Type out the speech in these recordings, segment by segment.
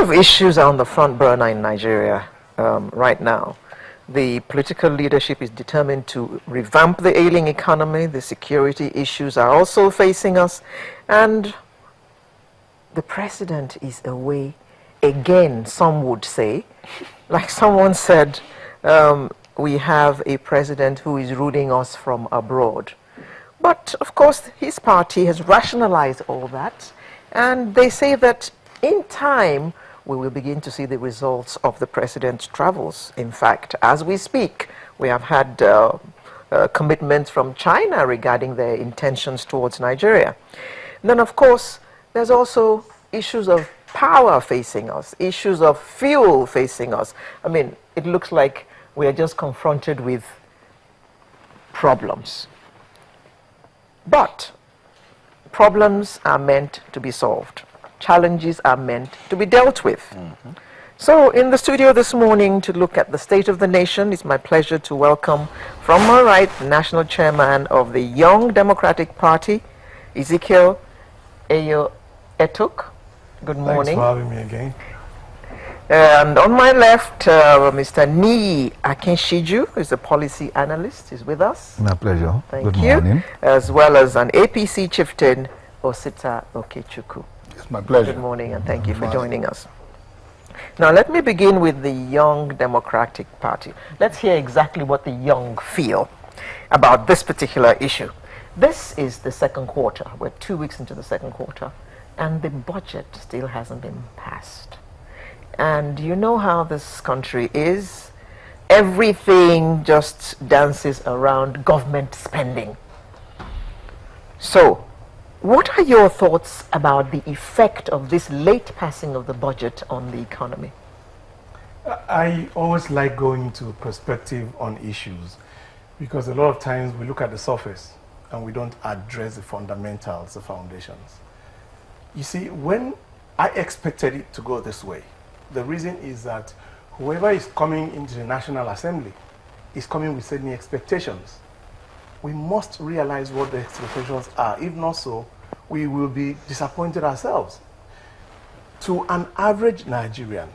of issues are on the front burner in Nigeria right now. The political leadership is determined to revamp the ailing economy. The security issues are also facing us. And the president is away again, some would say. Like someone said, we have a president who is ruling us from abroad. But of course, his party has rationalized all that. And they say that in time, we will begin to see the results of the president's travels. In fact, as we speak, we have had commitments from China regarding their intentions towards Nigeria. And then, of course, there's also issues of power facing us, issues of fuel facing us. I mean, it looks like we are just confronted with problems. But problems are meant to be solved. Challenges are meant to be dealt with. Mm-hmm. So in the studio this morning to look at the state of the nation, it's my pleasure to welcome from my right the national chairman of the Young Democratic Party, Ezekiel Ayo Etuk. Good morning. Thanks for having me again. And on my left, Mr. Niyi Akinshiju, who is a policy analyst, is with us. My pleasure. Thank Good you. Morning. As well as an APC chieftain, Osita Okechukwu. It's my pleasure. Good morning, and thank you for joining us. Now, let me begin with the Young Democratic Party. Let's hear exactly what the young feel about this particular issue. This is the second quarter. We're 2 weeks into the second quarter, and the budget still hasn't been passed. And you know how this country is. Everything just dances around government spending. So, what are your thoughts about the effect of this late passing of the budget on the economy? I always like going into perspective on issues because a lot of times we look at the surface and we don't address the fundamentals, the foundations. You see, when I expected it to go this way, the reason is that whoever is coming into the National Assembly is coming with certain expectations. We must realize what the expectations are. If not so, we will be disappointed ourselves. To an average Nigerian,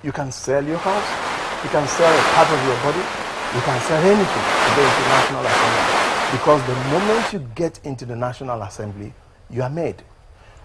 you can sell your house, you can sell a part of your body, you can sell anything to go into the National Assembly. Because the moment you get into the National Assembly, you are made.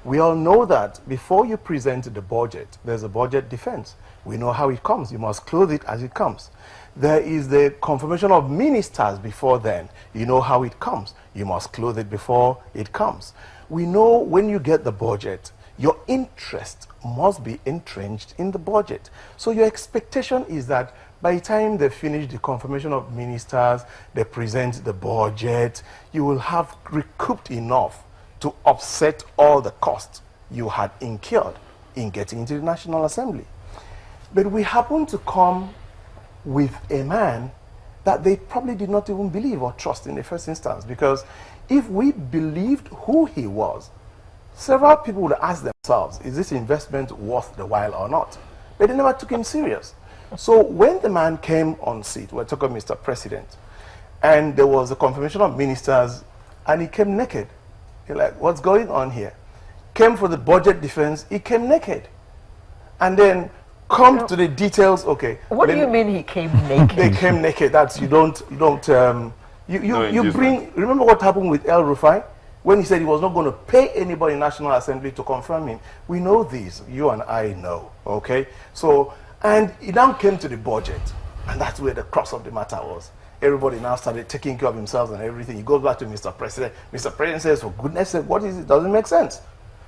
We all know that before you present the budget, there's a budget defense. We know how it comes. You must clothe it as it comes. There is the confirmation of ministers before then. You know how it comes. You must clothe it before it comes. We know when you get the budget, your interest must be entrenched in the budget. So your expectation is that by the time they finish the confirmation of ministers, they present the budget, you will have recouped enough to offset all the costs you had incurred in getting into the National Assembly. But we happen to come with a man that they probably did not even believe or trust in the first instance, because if we believed who he was, several people would ask themselves, is this investment worth the while or not? But they never took him serious. So when the man came on seat, we're talking Mr. President, and there was a confirmation of ministers, and he came naked. You're like, what's going on here? Came for the budget defense, he came naked. And then come to the details, okay. What do you mean he came naked? They came naked. That's, you bring, remember what happened with El Rufai? When he said he was not going to pay anybody in National Assembly to confirm him. We know this, you and I know, okay? So, and he now came to the budget, and that's where the crux of the matter was. Everybody now started taking care of themselves and everything. He goes back to Mr. President. Mr. President says, for goodness sake, what is it? Doesn't make sense.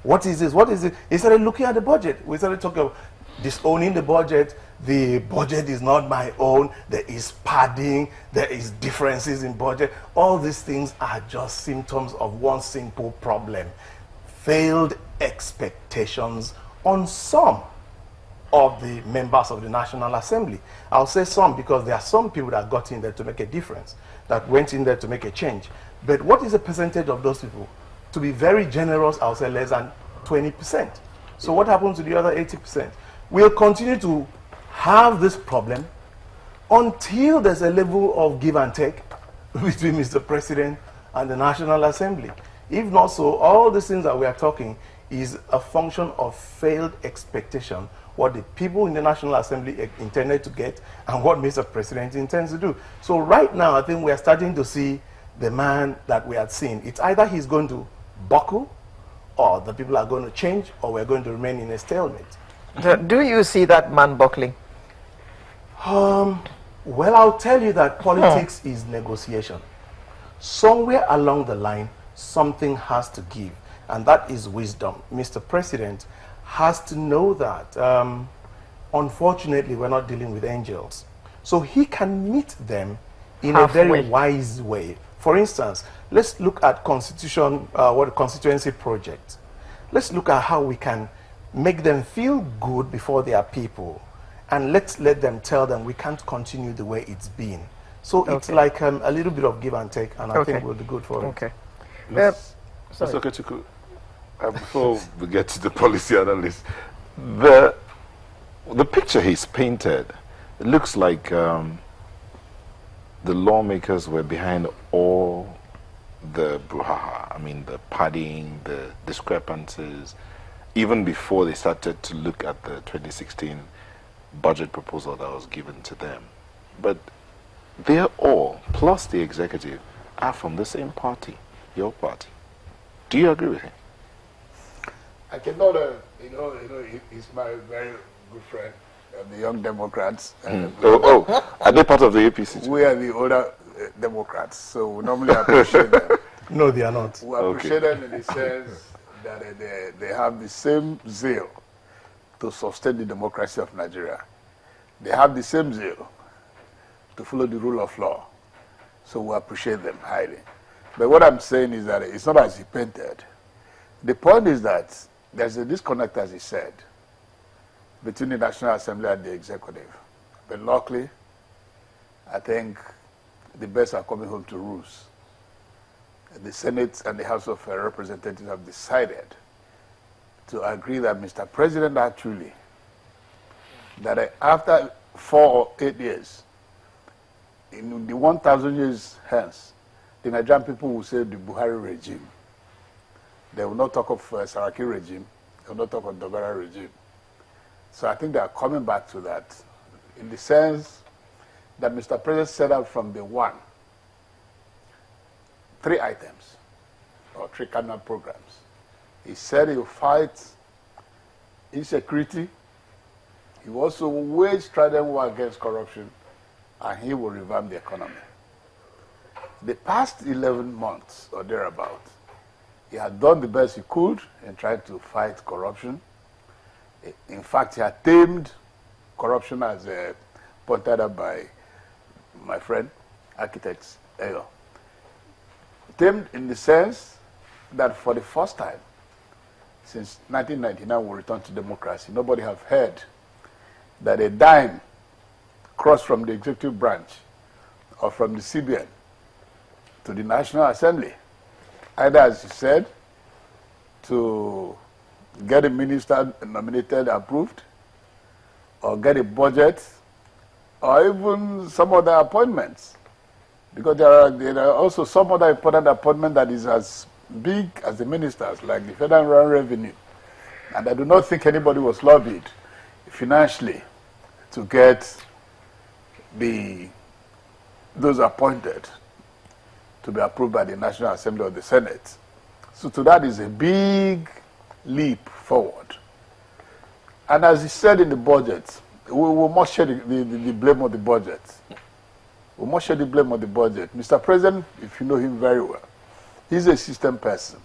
What is this? What is it? He started looking at the budget. We started talking about disowning the budget. The budget is not my own. There is padding. There is differences in budget. All these things are just symptoms of one simple problem. Failed expectations on some of the members of the National Assembly. I'll say some because there are some people that got in there to make a difference, that went in there to make a change. But what is the percentage of those people? To be very generous, I'll say less than 20%. So what happens to the other 80%? We'll continue to have this problem until there's a level of give and take between Mr. President and the National Assembly. If not so, all these things that we are talking is a function of failed expectation what the people in the National Assembly intended to get and what Mr. President intends to do. So right now, I think we are starting to see the man that we had seen. It's either he's going to buckle, or the people are going to change, or we're going to remain in a stalemate. Do you see that man buckling? Well, I'll tell you that politics is negotiation. Somewhere along the line, something has to give, and that is wisdom. Mr. President has to know that, unfortunately, we're not dealing with angels. So he can meet them in a very wise way. For instance, let's look at constituency project. Let's look at how we can make them feel good before they are people, and let's let them tell them we can't continue the way it's been. So it's like a little bit of give and take, and I think we'll be good for it. Okay. Mr. Okechukwu, before we get to the policy analyst, the picture he's painted, it looks like the lawmakers were behind all the brouhaha. I mean, the padding, the discrepancies, even before they started to look at the 2016 budget proposal that was given to them. But they're all, plus the executive, are from the same party, your party. Do you agree with him? I cannot, he's my very good friend, the Young Democrats. Are they part of the APC too? We are the older Democrats, so we normally appreciate them. No, they are not. We appreciate them in the sense that they have the same zeal to sustain the democracy of Nigeria. They have the same zeal to follow the rule of law. So we appreciate them highly. But what I'm saying is that it's not as he painted. The point is that there's a disconnect, as he said, between the National Assembly and the executive. But luckily, I think the best are coming home to roost. The Senate and the House of Representatives have decided to agree that Mr. President actually, that after 4 or 8 years, in the 1,000 years hence, the Nigerian people will say the Buhari regime. They will not talk of Saraki regime. They will not talk of Dobara regime. So I think they are coming back to that in the sense that Mr. President set out from the 3 items or 3 cardinal programs. He said he will fight insecurity. He will also wage strident war against corruption, and he will revamp the economy. The past 11 months or thereabout, he had done the best he could in trying to fight corruption. In fact, he had tamed corruption, as pointed out by my friend, architects. Tamed in the sense that for the first time since 1999, we returned to democracy, nobody have heard that a dime crossed from the executive branch or from the CBN to the National Assembly, either, as you said, to get a minister nominated, approved, or get a budget, or even some other appointments. Because there are also some other important appointment that is as big as the ministers, like the Federal Revenue. And I do not think anybody was lobbied financially to get those appointed to be approved by the National Assembly or the Senate. So to that is a big leap forward. And as he said in the budget, we must share the blame of the budget. We must share the blame of the budget. Mr. President, if you know him very well, he's a system person.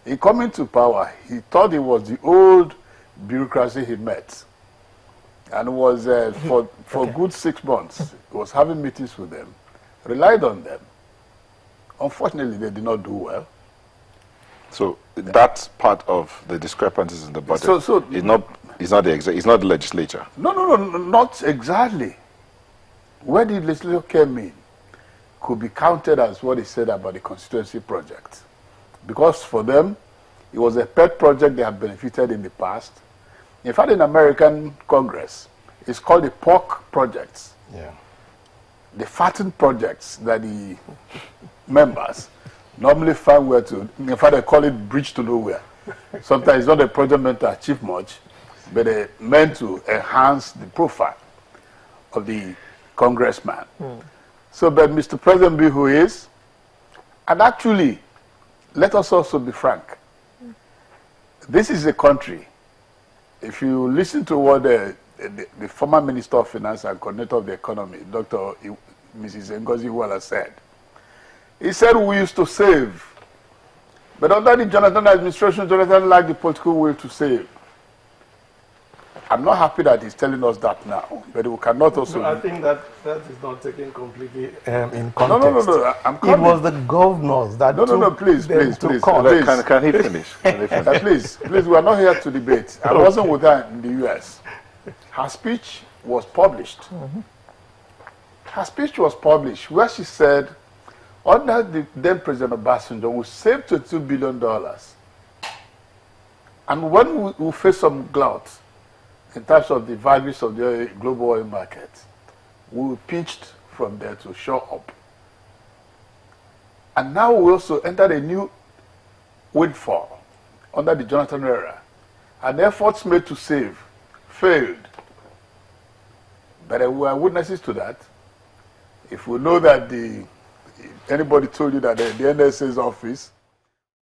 In coming to power, he thought it was the old bureaucracy he met. And was, for a good 6 months, he was having meetings with them, relied on them. Unfortunately, they did not do well. So that's part of the discrepancies in the budget. It's not the legislature. No, not exactly. Where the legislature came in could be counted as what he said about the constituency project. Because for them, it was a pet project they had benefited in the past. In fact, in American Congress, it's called the pork projects. Yeah. The fattened projects that the members normally find where to. In fact, they call it bridge to nowhere. Sometimes it's not a project meant to achieve much. but meant to enhance the profile of the congressman. So, but Mr. President be who he is, and actually, let us also be frank. This is a country, if you listen to what the former Minister of Finance and Coordinator of the Economy, Mrs. Ngozi Iweala said, he said we used to save, but under the Jonathan administration, Jonathan lacked the political will to save. I'm not happy that he's telling us that now, but we cannot also... No, I think that is not taken completely in context. No. It was the governors that please. Can he finish? Please, we are not here to debate. I wasn't with her in the U.S. Her speech was published. Her speech was published where she said, under the then President Obasanjo, we saved $22 billion. And when we face some glut, in terms of the values of the global oil market, we pitched from there to shore up. And now we also entered a new windfall under the Jonathan era. And efforts made to save failed. But we are witnesses to that. If we know that anybody told you that the NSA's office